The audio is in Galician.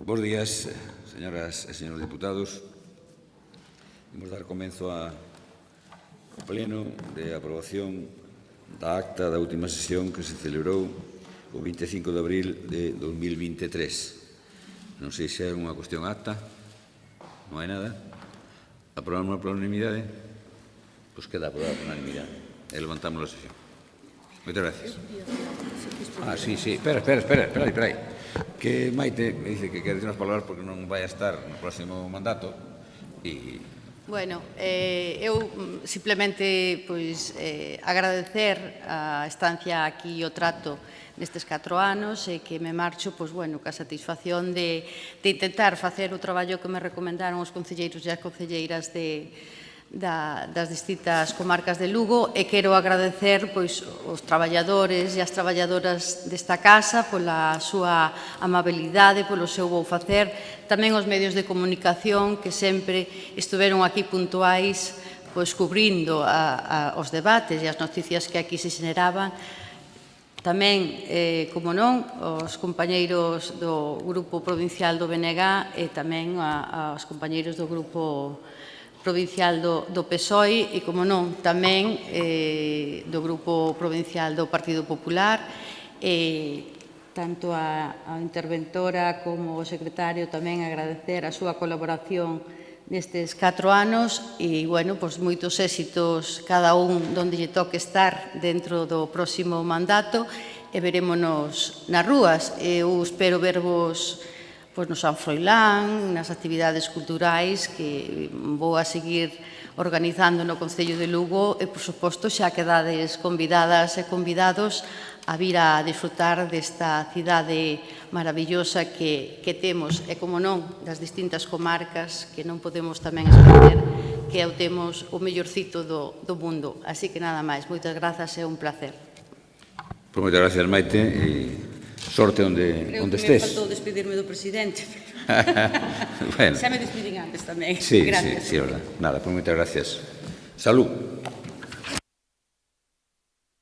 Bos días, señoras e señores diputados. Vamos dar comenzo ao pleno de aprobación da acta da última sesión que se celebrou o 25 de abril de 2023. Non sei se é unha cuestión acta, non hai nada. Aprobamos por unanimidade? Pois queda aprobada por unanimidade. E levantamos a sesión. Moitas gracias. Sí. Espera aí. Que Maite me dice que quere dicir unhas palabras porque non vai a estar no próximo mandato e... Bueno, eu simplemente agradecer a estancia aquí e o trato nestes 4 anos e que me marcho ca satisfacción de intentar facer o traballo que me recomendaron os concelleiros e as concelleiras das distintas comarcas de Lugo e quero agradecer os traballadores e as traballadoras desta casa pola súa amabilidade, polo seu bo facer, tamén os medios de comunicación que sempre estuveron aquí puntuais cubrindo os debates e as noticias que aquí se xeneraban. Tamén, como non, os compañeiros do Grupo Provincial do BNG e tamén aos compañeiros do Grupo Provincial do PSOE e, como non, tamén do Grupo Provincial do Partido Popular e tanto a interventora como o secretario tamén agradecer a súa colaboración nestes 4 anos e, moitos éxitos cada un donde lle toque estar dentro do próximo mandato e verémonos nas rúas. Eu espero vervos no San Froilán, nas actividades culturais que vou a seguir organizando no Concello de Lugo e, por suposto, xa quedades convidadas e convidados a vir a disfrutar desta cidade maravillosa que temos e, como non, das distintas comarcas que non podemos tamén esquecer que temos o mellorcito do mundo. Así que nada máis, moitas grazas e un placer. Pois moitas gracias, Maite, e sorte onde estés. Creo que me faltou despedirme do presidente. Bueno. Xa me despedín antes tamén. Sí, Gracias. é verdade. Nada, pois moitas gracias. Salud.